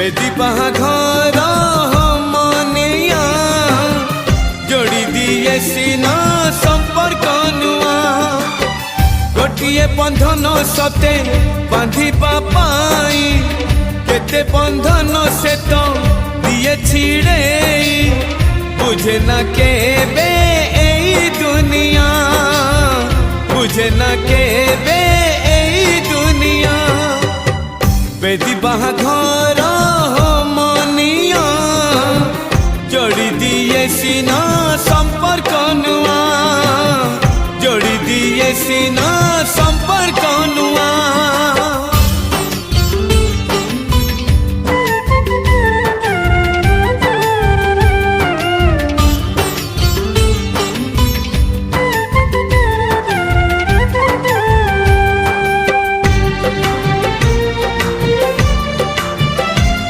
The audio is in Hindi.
बेदी बाहाघर मनिया जोड़ी दिए सीना संपर्क नुआ गोटिए बंधन सते बांधिबा पाई केते बंधन से तो दिए छिड़े बुझे न केबे एई दुनिया बुझे न केबे एई दुनिया बेदी बाहाघर